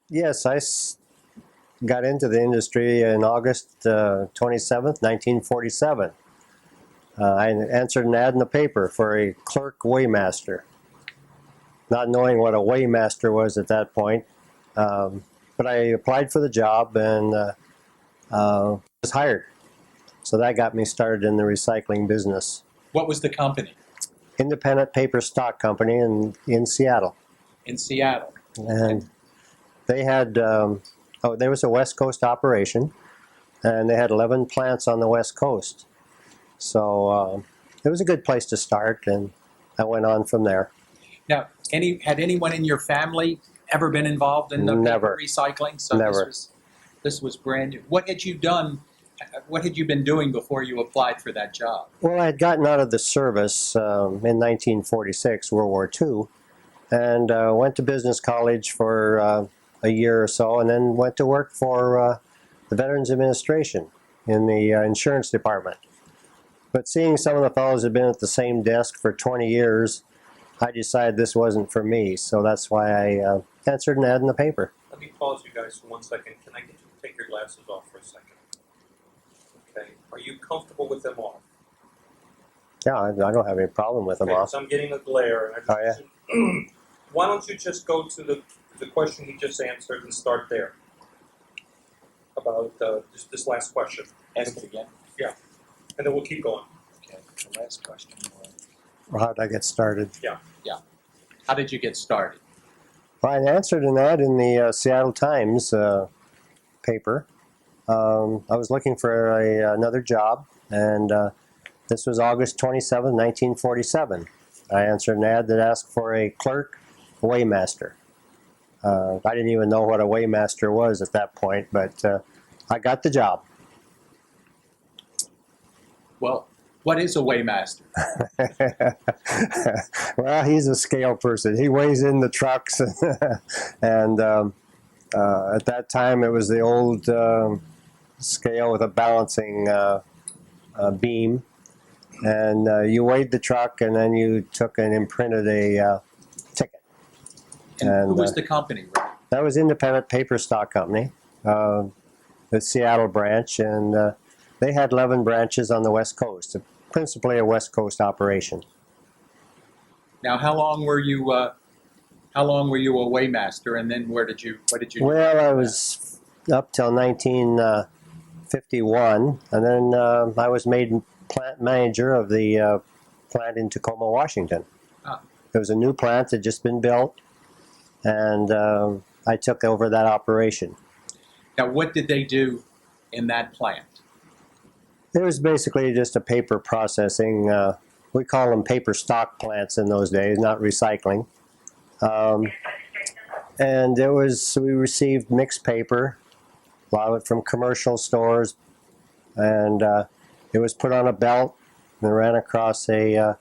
Yes, got into the industry in August 27th, 1947. I answered an ad in the paper for a clerk weighmaster, not knowing what a weighmaster was at that point. But I applied for the job and was hired. So that got me started in the recycling business. What was the company? Independent Paper Stock Company in Seattle. In Seattle. And they had, there was a West Coast operation, and they had 11 plants on the West Coast. So it was a good place to start, and I went on from there. Now, had anyone in your family ever been involved in the Never. paper recycling? So Never. This was brand new. What had you done? What had you been doing before you applied for that job? Well, I had gotten out of the service in 1946, World War II, and went to business college for a year or so, and then went to work for the Veterans Administration in the insurance department. But seeing some of the fellows had been at the same desk for 20 years, I decided this wasn't for me, so that's why I answered an ad in the paper. Let me pause you guys for 1 second. Can I get you to take your glasses off for a second? Okay. Are you comfortable with them off? Yeah, I don't have any problem with them Okay, off. so I'm getting a glare. And I just, why don't you just go to the question he just answered and start there? About this last question. Ask it again. Yeah. And then we'll keep going. Okay. The last question was, Or how did I get started? how did you get started? Well, I answered an ad in the Seattle Times paper. I was looking for another job, and this was August 27, 1947. I answered an ad that asked for a clerk weighmaster. I didn't even know what a weighmaster was at that point, but I got the job. Well, what is a weighmaster? Well, he's a scale person. He weighs in the trucks, and at that time it was the old scale with a balancing beam, and you weighed the truck, and then you took and imprinted a ticket. And who was the company? That was Independent Paper Stock Company, the Seattle branch, and they had 11 branches on the West Coast, principally a West Coast operation. Now, how long were you a weighmaster, and then what did you do? Well, I was up till 1951, and then I was made plant manager of the plant in Tacoma, Washington. Ah. It was a new plant that had just been built, and I took over that operation. Now, what did they do in that plant? It was basically just a paper processing. We call them paper stock plants in those days, not recycling. And we received mixed paper, a lot of it from commercial stores, and it was put on a belt and ran across a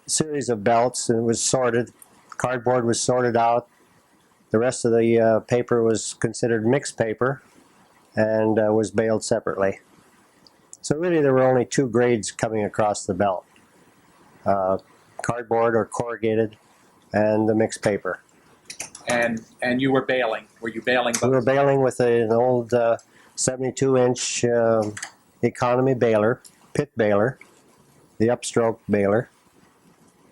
series of belts, and it was sorted. Cardboard was sorted out. The rest of the paper was considered mixed paper and was baled separately. So really there were only two grades coming across the belt. Cardboard or corrugated and the mixed paper. And you were baling. Were you baling both? We were baling with an old 72-inch economy baler, pit baler, the upstroke baler.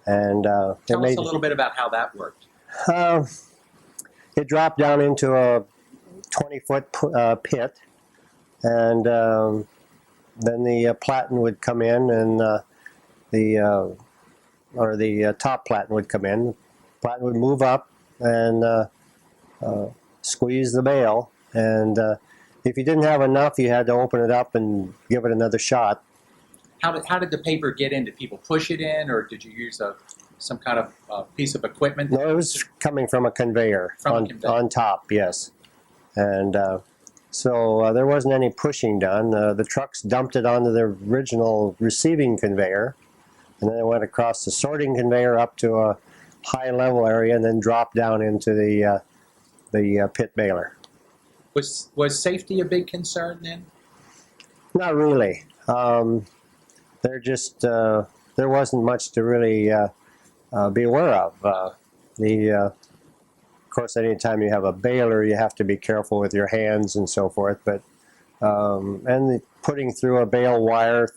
And Tell us a little bit about how that worked. It dropped down into a 20-foot pit, and then the platen would come in, and the top platen would come in. The platen would move up and squeeze the bale, and if you didn't have enough, you had to open it up and give it another shot. How did the paper get in? Did people push it in, or did you use some kind of piece of equipment? No, it was coming from a conveyor, on top, yes. And so there wasn't any pushing done. The trucks dumped it onto the original receiving conveyor, and then it went across the sorting conveyor up to a high level area, and then dropped down into the pit baler. Was safety a big concern then? Not really. There wasn't much to really be aware of. The course, anytime you have a baler, you have to be careful with your hands and so forth. But putting through a bale wire,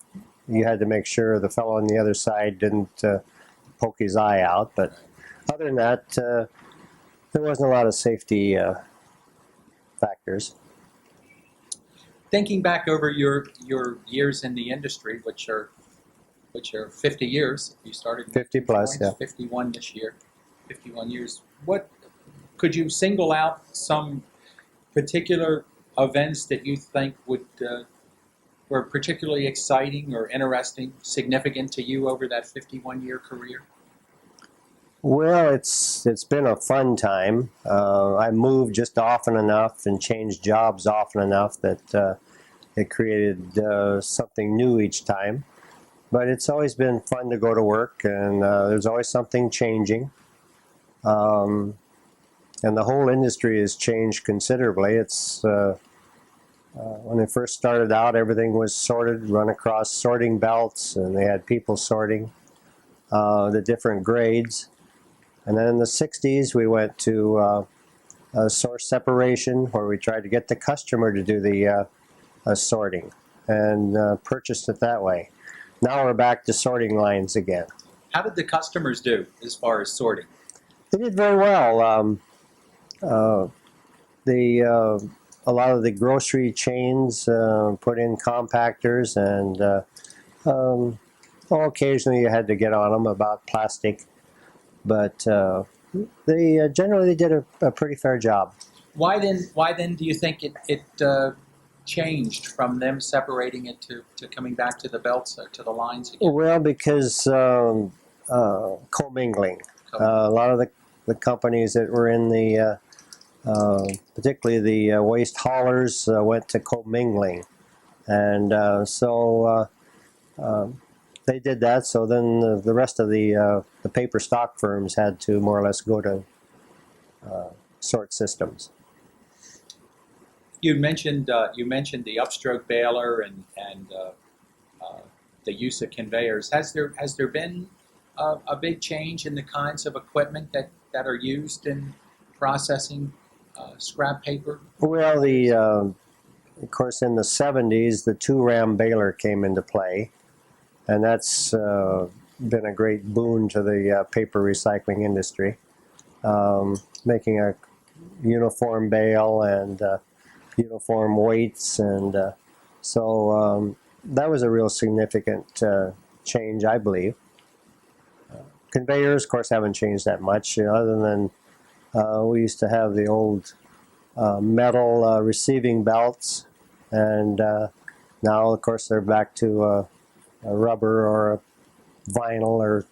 you had to make sure the fellow on the other side didn't poke his eye out. But other than that, there wasn't a lot of safety factors. Thinking back over your years in the industry, which are 50 years. You started in 50 plus, yeah. 51 this year, 51 years. What could you single out some particular events that you think were particularly exciting or interesting, significant to you over that 51-year career? Well, it's been a fun time. I moved just often enough and changed jobs often enough that it created something new each time. But it's always been fun to go to work, and there's always something changing. And the whole industry has changed considerably. It's when it first started out, everything was sorted, run across sorting belts, and they had people sorting the different grades. And then in the 60s, we went to source separation, where we tried to get the customer to do the sorting and purchased it that way. Now we're back to sorting lines again. How did the customers do as far as sorting? They did very well. A lot of the grocery chains put in compactors, and occasionally you had to get on them about plastic. But they generally did a pretty fair job. Why then do you think it changed from them separating it to coming back to the belts, to the lines again? Well, because commingling. A lot of the companies that were in the, particularly the waste haulers, went to commingling. And so they did that, so then the rest of the paper stock firms had to more or less go to sort systems. You mentioned the upstroke baler and the use of conveyors. Has there been a big change in the kinds of equipment that are used in processing scrap paper? Well, of course, in the 70s, the 2-ram baler came into play. And that's been a great boon to the paper recycling industry, making a uniform bale and uniform weights. And so that was a real significant change, I believe. Conveyors, of course, haven't changed that much, other than we used to have the old metal receiving belts. And now, of course, they're back to a rubber or a vinyl, or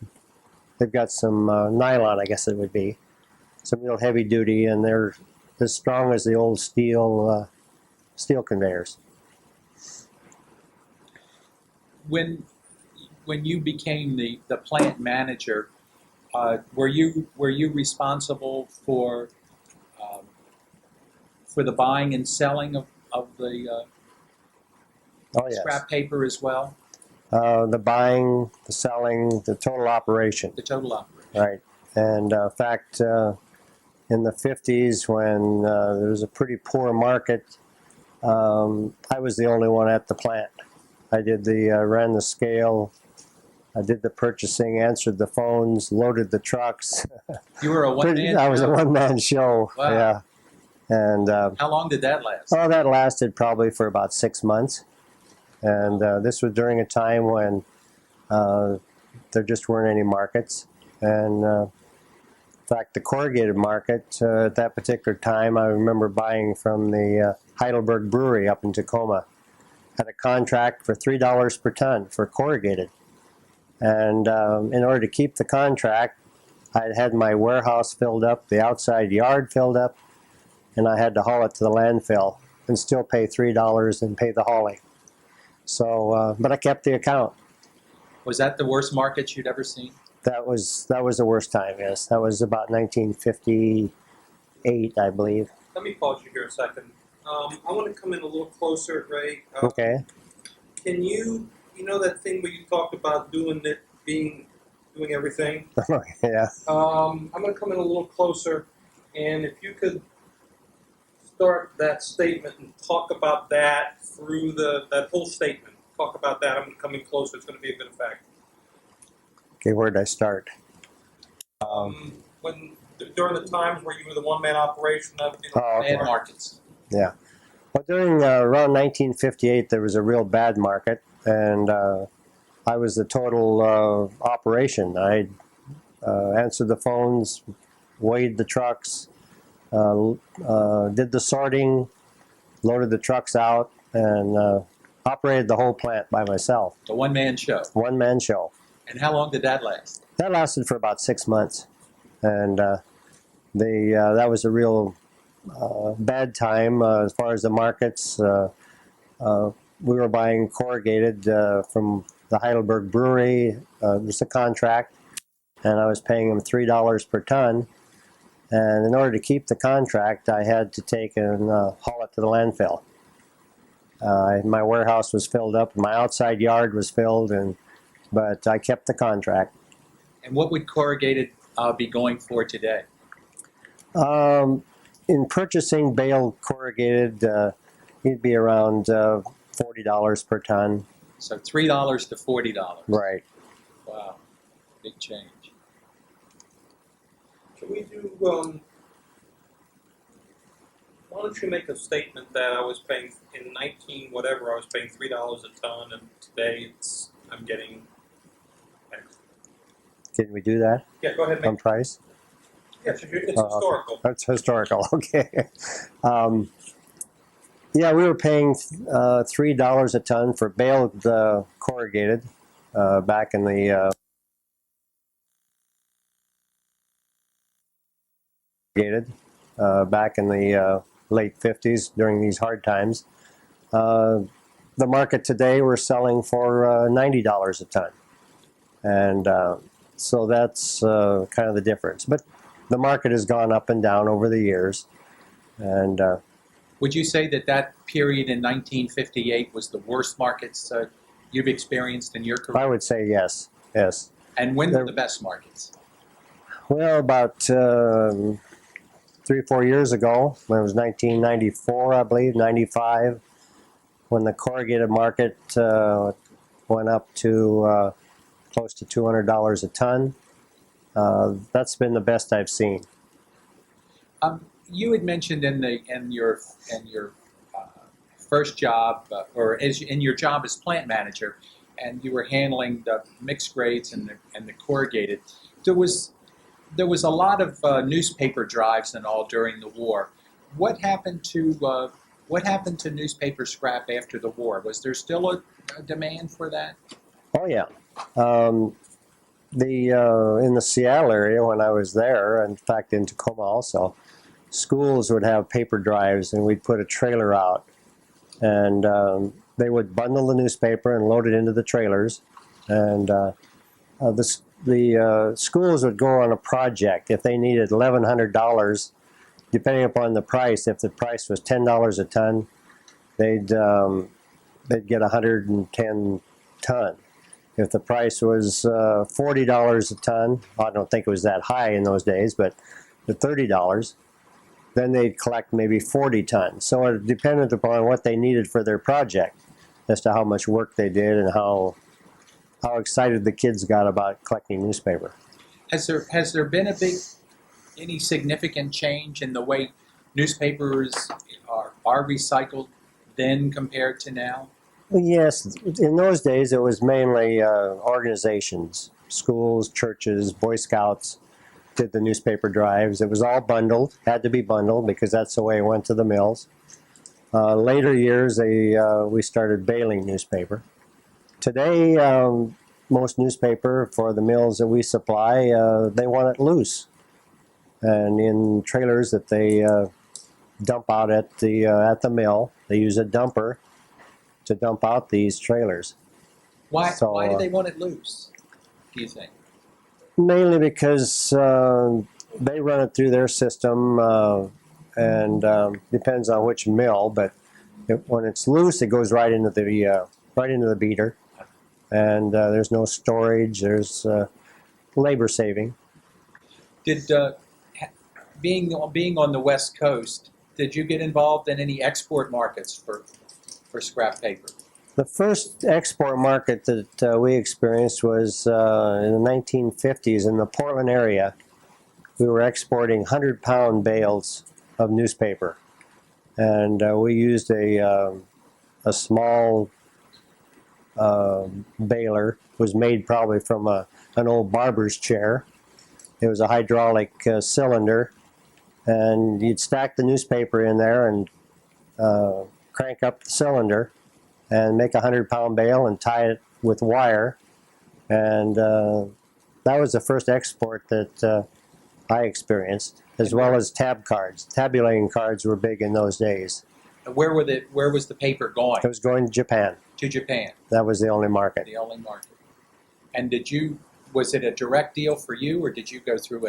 they've got some nylon, I guess it would be. Some real heavy duty, and they're as strong as the old steel conveyors. When you became the plant manager, were you responsible for the buying and selling of the Oh, yes. scrap paper as well? The buying, the selling, the total operation. The total operation. Right. And in fact, in the 50s, when there was a pretty poor market, I was the only one at the plant. I ran the scale, I did the purchasing, answered the phones, loaded the trucks. You were a one-man show? I was a one-man show. Wow. Yeah. And how long did that last? Oh, that lasted probably for about 6 months. And this was during a time when there just weren't any markets. And in fact, the corrugated market at that particular time, I remember buying from the Heidelberg Brewery up in Tacoma. Had a contract for $3 per ton for corrugated. And in order to keep the contract, I had my warehouse filled up, the outside yard filled up, and I had to haul it to the landfill and still pay $3 and pay the hauling. So, but I kept the account. Was that the worst market you'd ever seen? That was the worst time. Yes, that was about 1958, I believe. Let me pause you here a second. I want to come in a little closer, Ray. Okay. Can you know that thing where you talked about doing everything? Yeah. I'm going to come in a little closer And if you could start that statement and talk about that through that whole statement. Talk about that. I'm coming closer. It's going to be a good effect. Okay, where did I start? During the times where you were the one-man operation of Bad markets. Yeah. Well, during around 1958, there was a real bad market, and I was the total operation. I answered the phones, weighed the trucks, did the sorting, loaded the trucks out, and operated the whole plant by myself. The one-man show. One-man show. And how long did that last? That lasted for about 6 months, and that was a real bad time as far as the markets. We were buying corrugated from the Heidelberg Brewery. It was a contract, and I was paying them $3 per ton. And in order to keep the contract, I had to take and haul it to the landfill. My warehouse was filled up, my outside yard was filled, but I kept the contract. And what would corrugated be going for today? In purchasing bale corrugated, it'd be around $40 per ton. So $3 to $40. Right. Wow, big change. Can we do? Why don't you make a statement that I was paying in 19 whatever I was paying $3 a ton, and today I'm getting X. Can we do that Yeah, go ahead. on price? Yes, it's historical. That's historical. Okay. Yeah, we were paying $3 a ton for baled corrugated back in the late 50s during these hard times. The market today we're selling for $90 a ton, and so that's kind of the difference. But the market has gone up and down over the years, and Would you say that period in 1958 was the worst markets you've experienced in your career? I would say yes. And when were the best markets? Well, about 3 or 4 years ago, when it was 1994, I believe, 95, when the corrugated market went up to close to $200 a ton. That's been the best I've seen. You had mentioned in your first job, in your job as plant manager, and you were handling the mixed grades and the corrugated. There was a lot of newspaper drives and all during the war. What happened to newspaper scrap after the war? Was there still a demand for that? Oh yeah. In the Seattle area when I was there, in fact in Tacoma also, schools would have paper drives, and we'd put a trailer out, and they would bundle the newspaper and load it into the trailers, and the schools would go on a project. If they needed $1,100, depending upon the price, if the price was $10 a ton, they'd get 110 ton. If the price was $40 a ton, I don't think it was that high in those days, but at $30, then they'd collect maybe 40 tons. So it depended upon what they needed for their project as to how much work they did and how excited the kids got about collecting newspaper. Has there been any significant change in the way newspapers are recycled then compared to now? Yes, in those days it was mainly organizations, schools, churches, Boy Scouts did the newspaper drives. It was all bundled, had to be bundled because that's the way it went to the mills. Later years we started baling newspaper. Today most newspaper for the mills that we supply, they want it loose and in trailers that they dump out at the mill. They use a dumper to dump out these trailers. Why do they want it loose, do you think? Mainly because they run it through their system, and depends on which mill. But when it's loose, it goes right into the beater, and there's no storage. There's labor saving. being on the West Coast, did you get involved in any export markets for scrap paper? The first export market that we experienced was in the 1950s in the Portland area. We were exporting 100-pound bales of newspaper, and we used a small baler. It was made probably from an old barber's chair. It was a hydraulic cylinder, and you'd stack the newspaper in there and crank up the cylinder and make a 100-pound bale and tie it with wire. And that was the first export that I experienced, as well as tab cards. Tabulating cards were big in those days. Where was the paper going? It was going to Japan. To Japan. That was the only market. The only market. And was it a direct deal for you, or did you go through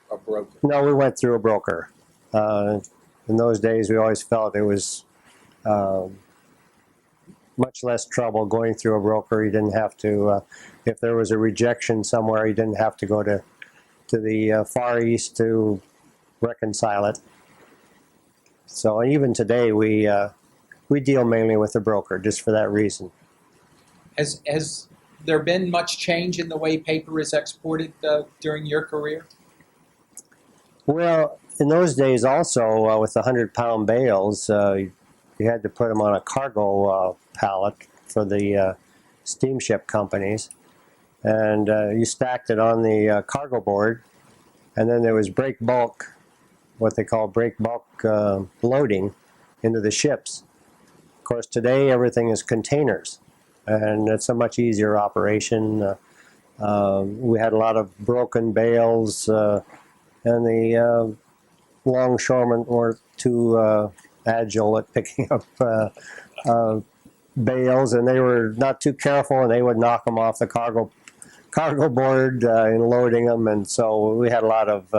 a broker? No, we went through a broker. In those days, we always felt it was much less trouble going through a broker. You didn't have to, if there was a rejection somewhere, you didn't have to go to the Far East to reconcile it. So even today, we deal mainly with the broker just for that reason. Has there been much change in the way paper is exported during your career? Well, in those days also, with the 100-pound bales, you had to put them on a cargo pallet for the steamship companies. And you stacked it on the cargo board, and then there was break bulk, what they call break bulk loading into the ships. Of course, today everything is containers, and it's a much easier operation. We had a lot of broken bales, and the longshoremen weren't too agile at picking up bales, and they were not too careful, and they would knock them off the cargo board in loading them, and so we had a lot of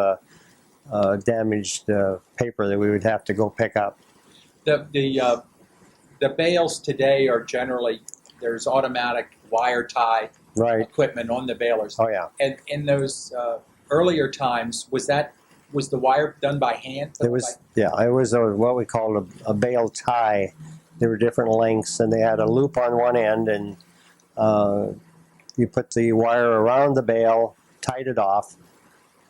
damaged paper that we would have to go pick up. The bales today are generally, there's automatic wire tie equipment on the balers. Oh yeah. And in those earlier times, was the wire done by hand? It was what we called a bale tie. There were different lengths, and they had a loop on one end, and you put the wire around the bale, tied it off,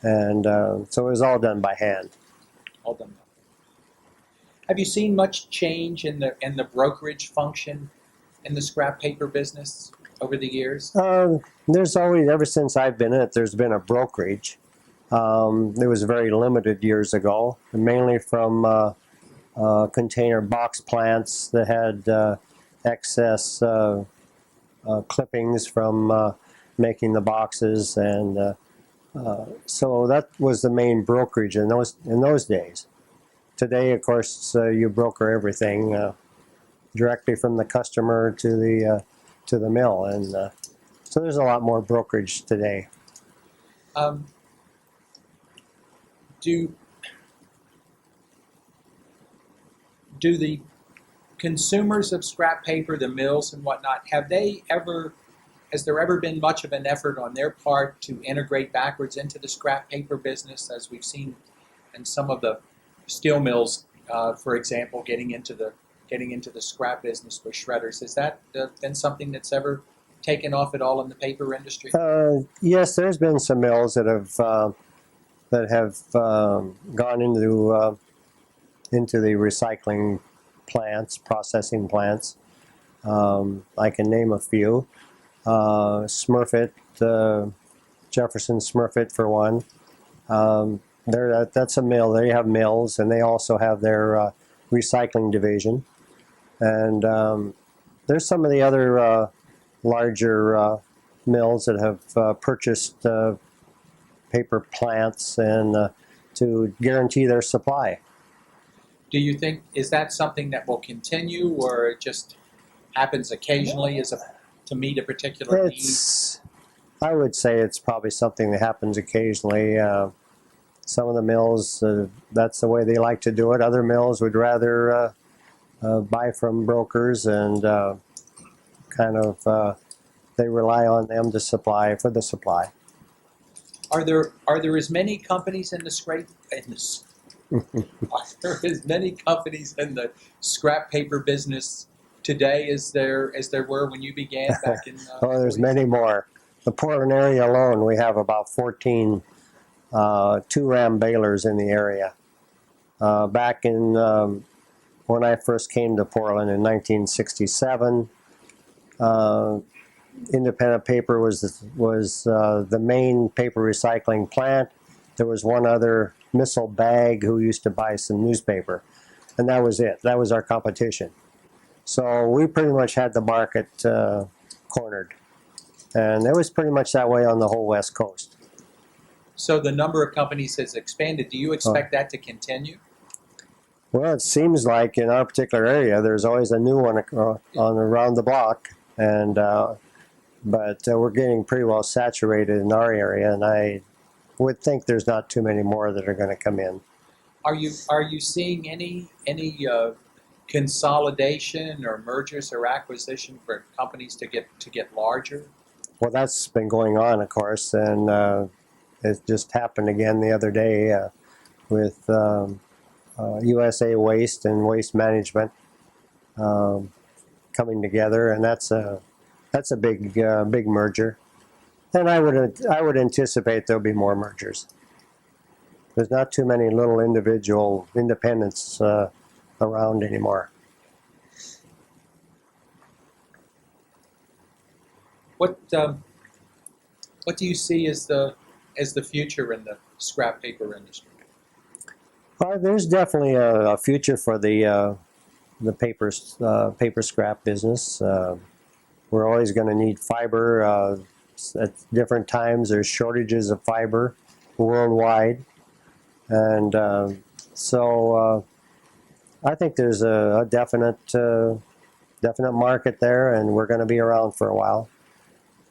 and so it was all done by hand. All done. Have you seen much change in the brokerage function in the scrap paper business over the years? There's always, ever since I've been in it, there's been a brokerage. It was very limited years ago, mainly from container box plants that had excess clippings from making the boxes, and so that was the main brokerage in those days. Today, of course, you broker everything directly from the customer to the mill, and so there's a lot more brokerage today. Do the consumers of scrap paper, the mills and whatnot, has there ever been much of an effort on their part to integrate backwards into the scrap paper business, as we've seen in some of the steel mills, for example, getting into the scrap business with shredders? Has that been something that's ever taken off at all in the paper industry? Yes, there's been some mills that have gone into the recycling plants, processing plants. I can name a few. Smurfit, Jefferson Smurfit for one. That's a mill. They have mills, and they also have their recycling division. And there's some of the other larger mills that have purchased paper plants and to guarantee their supply. Do you think, is that something that will continue, or it just happens occasionally to meet a particular need? I would say it's probably something that happens occasionally. Some of the mills, that's the way they like to do it. Other mills would rather buy from brokers, and they rely on them to supply for the supply. Are there as many companies in the scrape in this? Are there as many companies in the scrap paper business today as there were when you began back in? Oh, there's 40s? many more. The Portland area alone, we have about 14 2-ram balers in the area. Back in when I first came to Portland in 1967, Independent Paper was the main paper recycling plant. There was one other missile bag who used to buy some newspaper, and that was it. That was our competition. So we pretty much had the market cornered, and it was pretty much that way on the whole West Coast. So the number of companies has expanded. Do you expect that to continue? Well, it seems like in our particular area, there's always a new one on around the block, and but we're getting pretty well saturated in our area, and I would think there's not too many more that are going to come in. Are you seeing any consolidation or mergers or acquisition for companies to get larger? Well, that's been going on, of course, and it just happened again the other day with USA Waste and Waste Management coming together, and that's a big merger. And I would anticipate there'll be more mergers. There's not too many little individual independents around anymore. What do you see as the future in the scrap paper industry? Well, there's definitely a future for the paper scrap business. We're always going to need fiber. At different times, there's shortages of fiber worldwide, and so I think there's a definite market there, and we're going to be around for a while.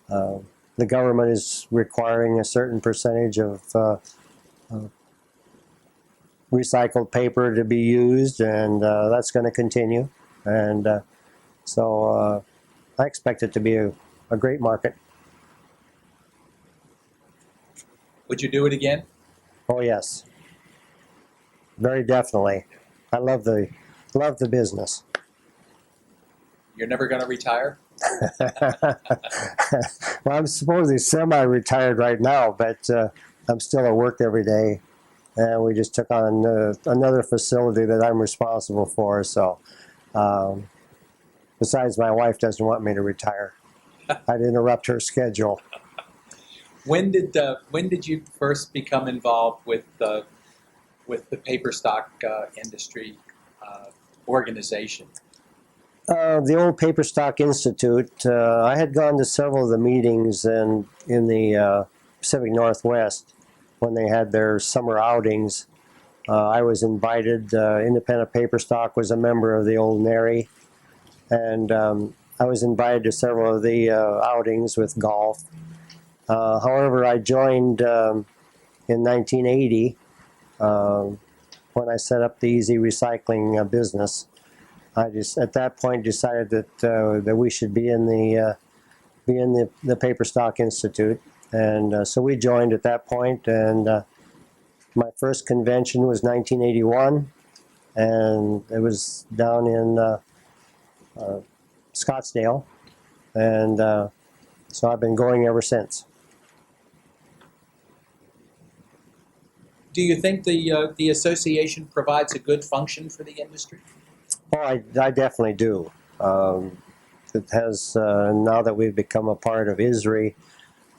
The government is requiring a certain percentage of recycled paper to be used, and that's going to continue. And so I expect it to be a great market. Would you do it again? Oh yes, very definitely. I love the business. You're never going to retire? Well, I'm supposedly semi-retired right now, but I'm still at work every day, and we just took on another facility that I'm responsible for. So, besides, my wife doesn't want me to retire. I'd interrupt her schedule. When did you first become involved with the paper stock industry organization? The old Paper Stock Institute. I had gone to several of the meetings in the Pacific Northwest when they had their summer outings. I was invited. Independent Paper Stock was a member of the old NARI, and I was invited to several of the outings with golf. However, I joined in 1980 when I set up the Easy Recycling business. I just at that point decided that we should be in the Paper Stock Institute, and so we joined at that point. And my first convention was 1981, and it was down in Scottsdale, and so I've been going ever since. Do you think the association provides a good function for the industry? Oh, I definitely do. It has, now that we've become a part of ISRI,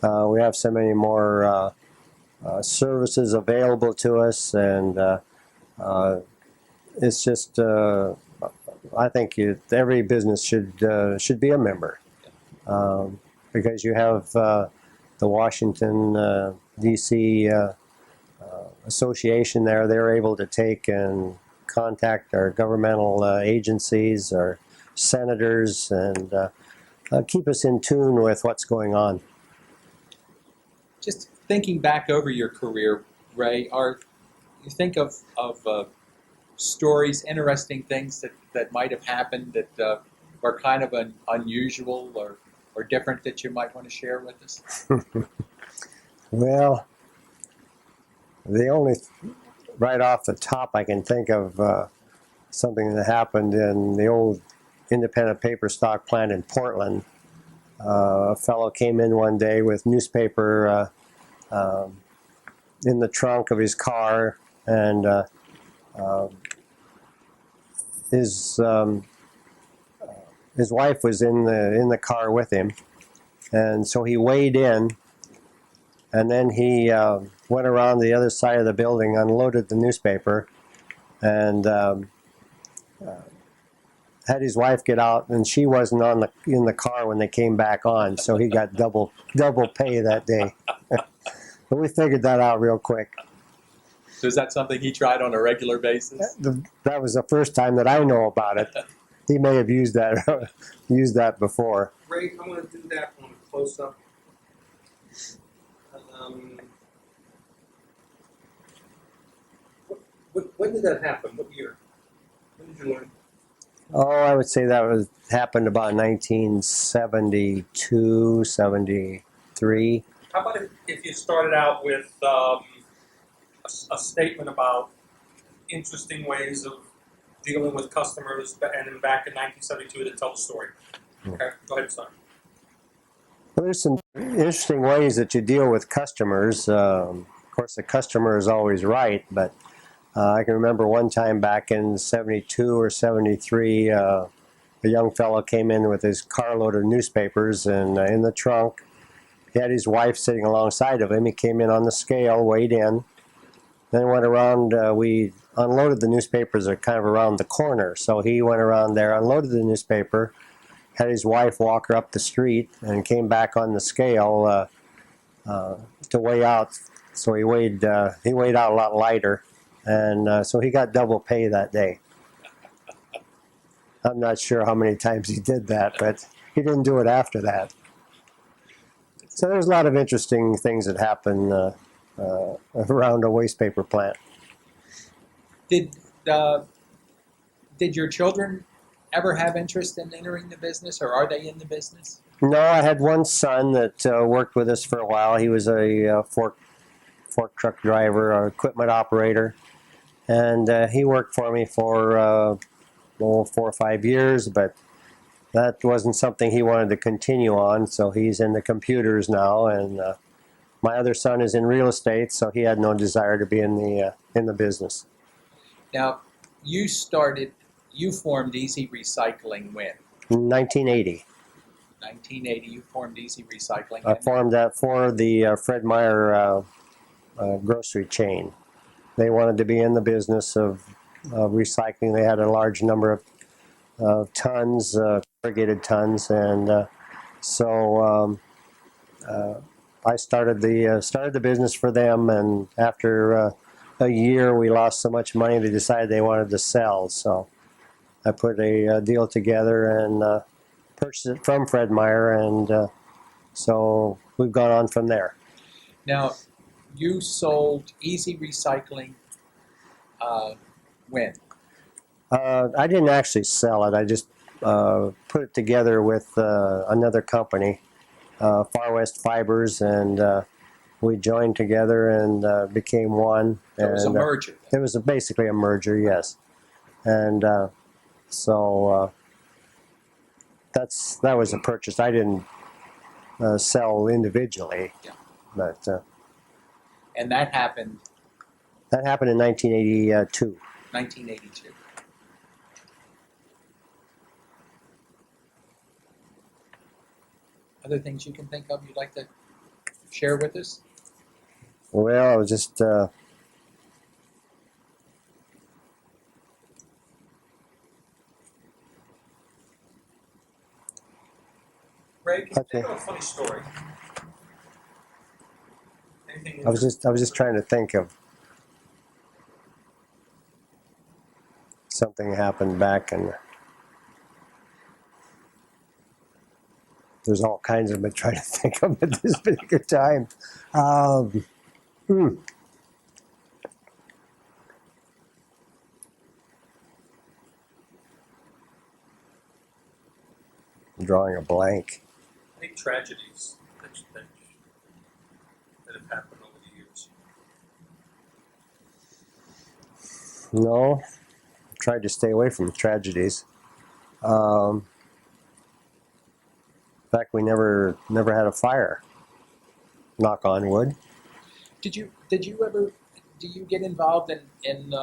we have so many more services available to us, and it's just, I think every business should be a member, because you have the Washington, D.C. Association there. They're able to take and contact our governmental agencies, our senators, and keep us in tune with what's going on. Just thinking back over your career, Ray, you think of stories, interesting things that might have happened that are kind of unusual or different that you might want to share with us? Well, The only right off the top I can think of something that happened in the old independent paper stock plant in Portland. A fellow came in one day with newspaper in the trunk of his car, and his wife was in the car with him, and so he weighed in, and then he went around the other side of the building, unloaded the newspaper, and had his wife get out, and she wasn't in the car when they came back on, so he got double pay that day. But we figured that out real quick. So is that something he tried on a regular basis? That was the first time that I know about it. He may have used that before. Ray, I'm going to do that on a close up. When did that happen? What year? When did you learn? Oh, I would say that happened about 1972, 73. How about if you started out with a statement about interesting ways of dealing with customers, and then back in 1972 to tell the story? Okay, go ahead, son. Well, there's some interesting ways that you deal with customers. Of course, the customer is always right, but I can remember one time back in 72 or 73, a young fellow came in with his carload of newspapers, and in the trunk, he had his wife sitting alongside of him. He came in on the scale, weighed in, then went around. We unloaded the newspapers kind of around the corner, so he went around there, unloaded the newspaper, had his wife walk her up the street, and came back on the scale to weigh out. So he weighed out a lot lighter, and so he got double pay that day. I'm not sure how many times he did that, but he didn't do it after that. So there's a lot of interesting things that happen around a waste paper plant. Did your children ever have interest in entering the business, or are they in the business? No, I had one son that worked with us for a while. He was a fork truck driver, or equipment operator, and he worked for me for 4 or 5 years, but that wasn't something he wanted to continue on, so he's in the computers now, and my other son is in real estate, so he had no desire to be in the business. Now, you formed Easy Recycling when? In 1980. 1980, you formed Easy Recycling. I formed that for the Fred Meyer grocery chain. They wanted to be in the business of recycling. They had a large number of tons, corrugated tons, and so I started the business for them. And after a year, we lost so much money, they decided they wanted to sell. So I put a deal together and purchased it from Fred Meyer, and so we've gone on from there. Now, you sold Easy Recycling when? I didn't actually sell it. I just put it together with another company, Far West Fibers, and we joined together and became one. So it was a merger. It was basically a merger, yes. And so that was a purchase. I didn't sell individually, Yeah. but And that happened that happened in 1982. 1982. Other things you can think of you'd like to share with us? Well, I was just Ray, can you Okay. think of a funny story? Anything? I was just trying to think of something happened back, and there's all kinds of them I'm trying to think of at this particular time. I'm drawing a blank. Any tragedies that have happened over the years? No, tried to stay away from tragedies. In fact, we never had a fire. Knock on wood. Did you ever do you get involved in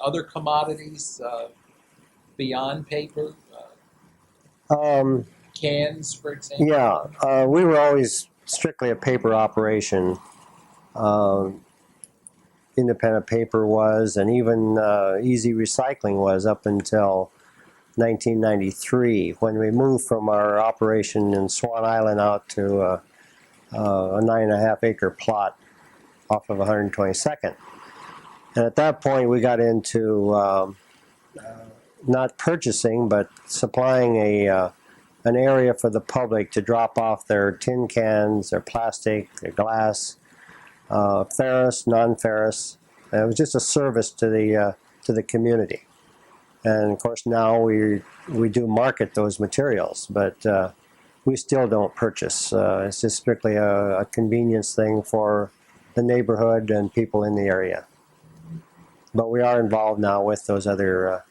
other commodities beyond paper? Um, Cans, for example. yeah, we were always strictly a paper operation. Um, Independent paper was, and even easy recycling was up until 1993 when we moved from our operation in Swan Island out to a 9.5 acre plot off of 122nd. And at that point, we got into not purchasing, but supplying an area for the public to drop off their tin cans, their plastic, their glass, ferrous, non-ferrous. And it was just a service to the community. And of course, now we do market those materials, but we still don't purchase. It's just strictly a convenience thing for the neighborhood and people in the area. But we are involved now with those other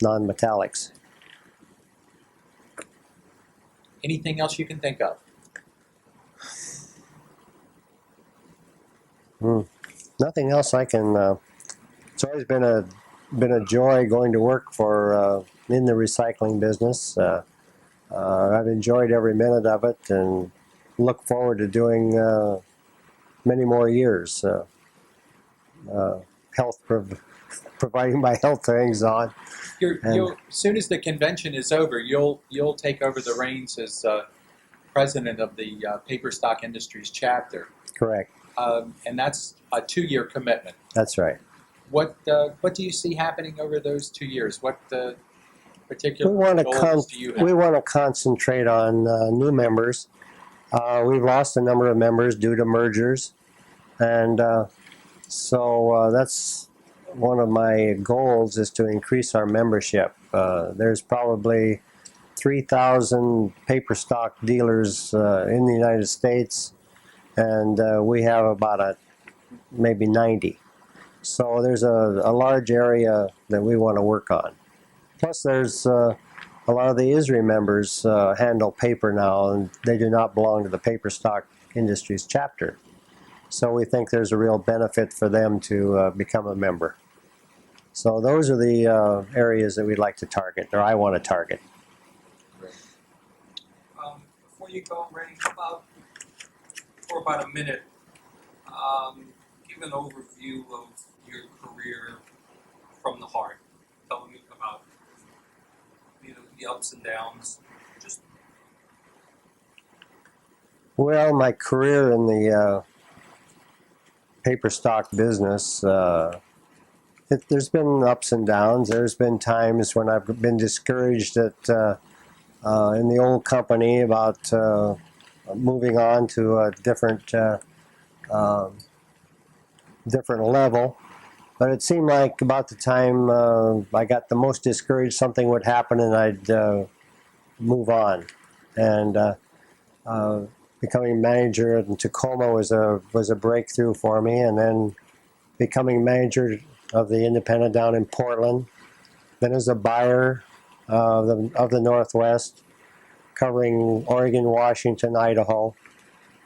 non-metallics. Anything else you can think of? Nothing else I can. It's always been a joy going to work for in the recycling business. I've enjoyed every minute of it, and look forward to doing many more years. Providing my health hangs on. You'll, as soon as the convention is over, you'll take over the reins as president of the Paper Stock Industries chapter. Correct. And that's a 2-year commitment. That's right. What do you see happening over those 2 years? What particular goals do you have? We want to concentrate on new members. We've lost a number of members due to mergers, and so that's one of my goals is to increase our membership. There's probably 3,000 paper stock dealers in the United States, and we have about maybe 90. So there's a large area that we want to work on. Plus, there's a lot of the ISRI members handle paper now, and they do not belong to the Paper Stock Industries chapter. So we think there's a real benefit for them to become a member. So those are the areas that we'd like to target, or I want to target. Before you go, Ray, for about a minute, give an overview of your career from the heart. Tell me about the ups and downs. Just Well, my career in the paper stock business, there's been ups and downs. There's been times when I've been discouraged in the old company about moving on to a different level. But it seemed like about the time I got the most discouraged, something would happen and I'd move on. And becoming manager in Tacoma was a breakthrough for me. And then becoming manager of the independent down in Portland. Then as a buyer of the Northwest, covering Oregon, Washington, Idaho.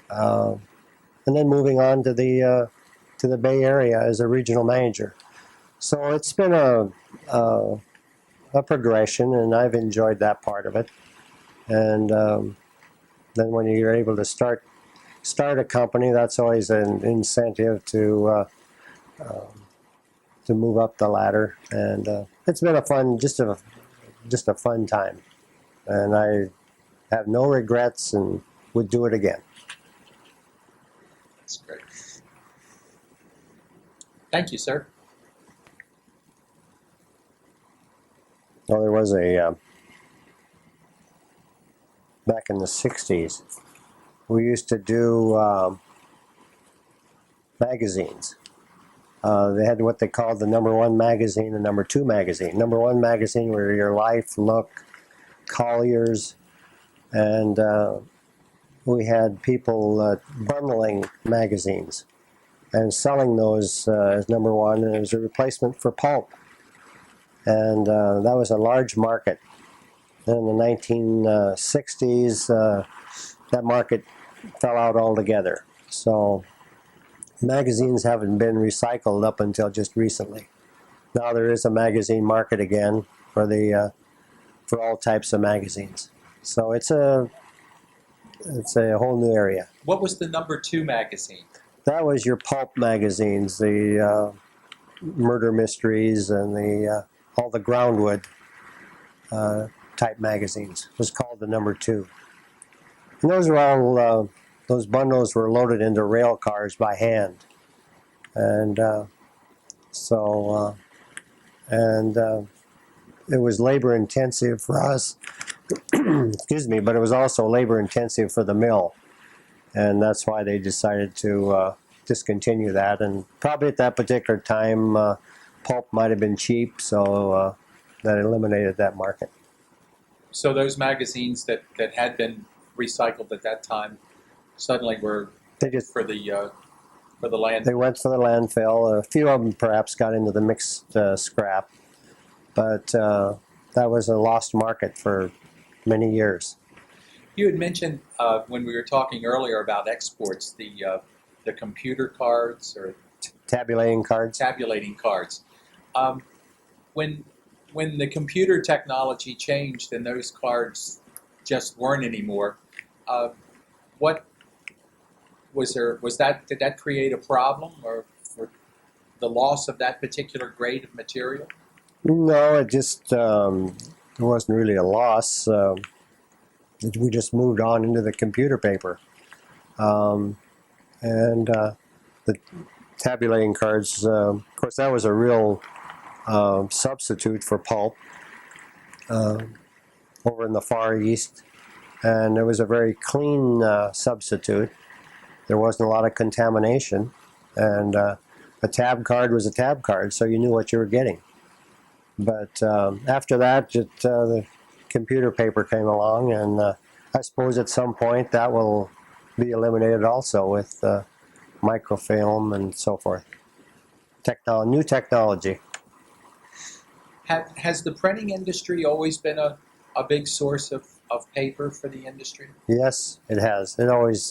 And then moving on to the Bay Area as a regional manager. So it's been a progression, and I've enjoyed that part of it. And then when you're able to start a company, that's always an incentive to move up the ladder. And it's been a fun, just a fun time. And I have no regrets and would do it again. That's great. Thank you, sir. Well, there was back in the 60s, we used to do magazines. They had what they called the #1 magazine and #2 magazine. #1 magazine were your Life, Look, Collier's, and we had people bundling magazines. and selling those as number one, and it was a replacement for pulp. And that was a large market. In the 1960s, that market fell out altogether. So magazines haven't been recycled up until just recently. Now there is a magazine market again for all types of magazines. So it's a whole new area. What was the number 2 magazine? That was your pulp magazines, the murder mysteries and all the groundwood type magazines. It was called the number 2. And those were all those bundles were loaded into rail cars by hand, and it was labor intensive for us. Excuse me, but it was also labor intensive for the mill, and that's why they decided to discontinue that. And probably at that particular time, pulp might have been cheap, so that eliminated that market. So those magazines that had been recycled at that time suddenly were They just for the land. They went for the landfill. A few of them perhaps got into the mixed scrap, but that was a lost market for many years. You had mentioned when we were talking earlier about exports, the computer cards or Tabulating cards. tabulating cards. When the computer technology changed and those cards just weren't anymore, what was there? Did that create a problem or for the loss of that particular grade of material? No, it just it wasn't really a loss. We just moved on into the computer paper, and the tabulating cards. Of course, that was a real substitute for pulp over in the Far East, and it was a very clean substitute. There wasn't a lot of contamination, and a tab card was a tab card, so you knew what you were getting. But after that, the computer paper came along, and I suppose at some point that will be eliminated also with microfilm and so forth. New technology. Has the printing industry always been a big source of paper for the industry? Yes, it has. It always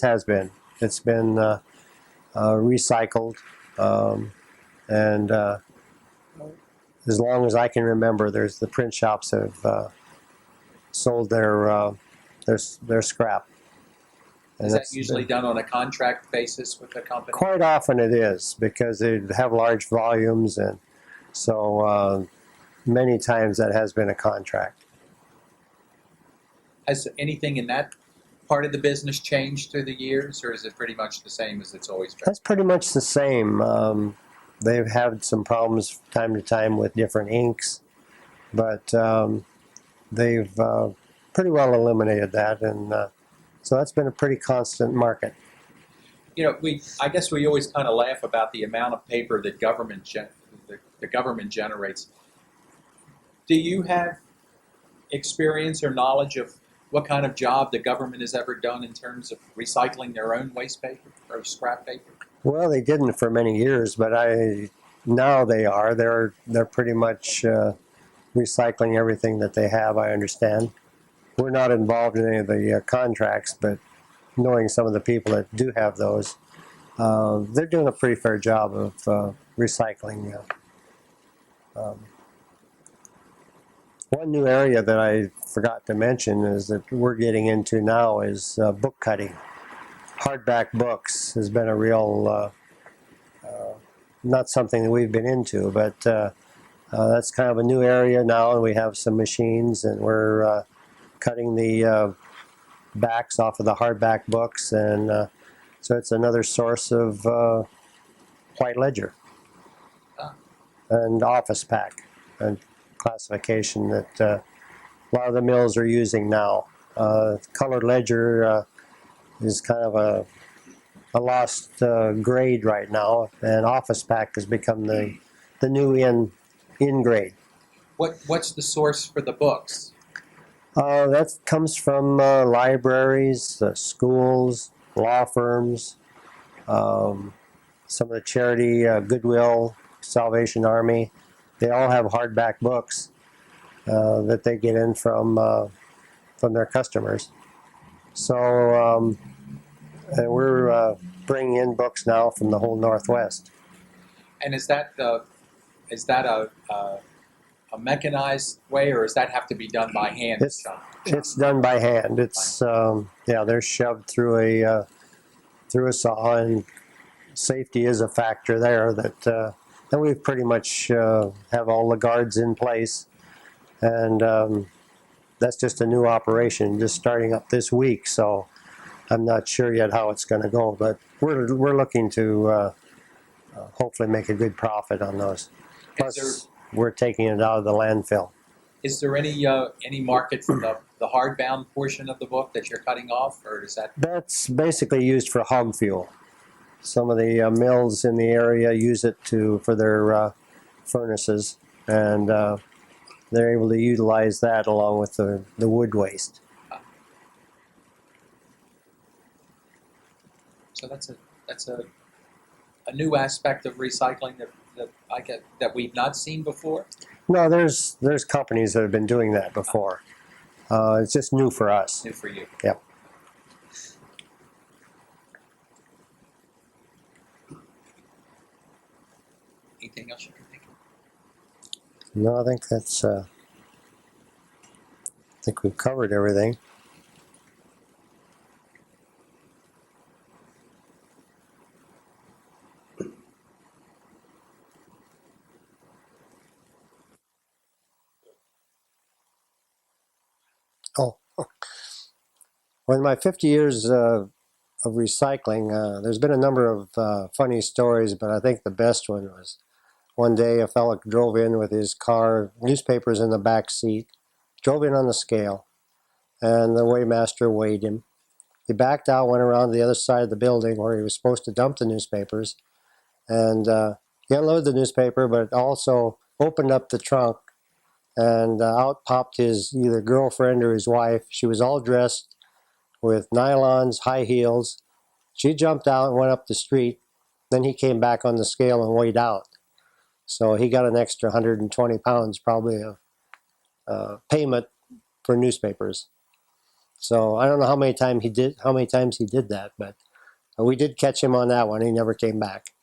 has been. It's been recycled, and as long as I can remember, the print shops have sold their scrap. And Is that that's usually done on a contract basis with the company? quite often it is, because they have large volumes, and so many times that has been a contract. Has anything in that part of the business changed through the years, or is it pretty much the same as it's always been? That's pretty much the same. They've had some problems from time to time with different inks, but they've pretty well eliminated that, and so that's been a pretty constant market. You know, I guess we always kind of laugh about the amount of paper that the government generates. Do you have experience or knowledge of what kind of job the government has ever done in terms of recycling their own waste paper or scrap paper? Well, they didn't for many years, but now they are. They're pretty much recycling everything that they have, I understand. We're not involved in any of the contracts, but knowing some of the people that do have those, they're doing a pretty fair job of recycling. One new area that I forgot to mention is that we're getting into now is book cutting. Hardback books has been a real, not something that we've been into, but that's kind of a new area now, and we have some machines, and we're cutting the backs off of the hardback books, and so it's another source of white ledger and office pack and classification that a lot of the mills are using now. Colored ledger is kind of a lost grade right now, and office pack has become the new in grade. What's the source for the books? That comes from libraries, schools, law firms, some of the charity, Goodwill, Salvation Army, they all have hardback books that they get in from their customers. So and we're bringing in books now from the whole Northwest. And is that a mechanized way, or does that have to be done by hand? It's done by hand. It's they're shoved through a saw, and safety is a factor there. That we've pretty much have all the guards in place, and that's just a new operation, just starting up this week. So I'm not sure yet how it's going to go, but we're looking to hopefully make a good profit on those. Plus, we're taking it out of the landfill. Is there any market for the hardbound portion of the book that you're cutting off, or is that? That's basically used for hog fuel. Some of the mills in the area use it for their furnaces, and they're able to utilize that along with the wood waste. So that's a new aspect of recycling that we've not seen before. No, there's companies that have been doing that before. It's just new for us. New for you. Yep. Anything else you can think of? No, I think that's. I think we've covered everything. Oh, well, in my 50 years of recycling, there's been a number of funny stories, but I think the best one was one day a fellow drove in with his car, newspapers in the back seat, drove in on the scale, and the weighmaster weighed him. He backed out, went around to the other side of the building where he was supposed to dump the newspapers, and he unloaded the newspaper, but also opened up the trunk, and out popped his either girlfriend or his wife. She was all dressed with nylons, high heels. She jumped out and went up the street. Then he came back on the scale and weighed out. So he got an extra 120 pounds, probably a payment for newspapers. So I don't know how many times he did that, but we did catch him on that one. He never came back.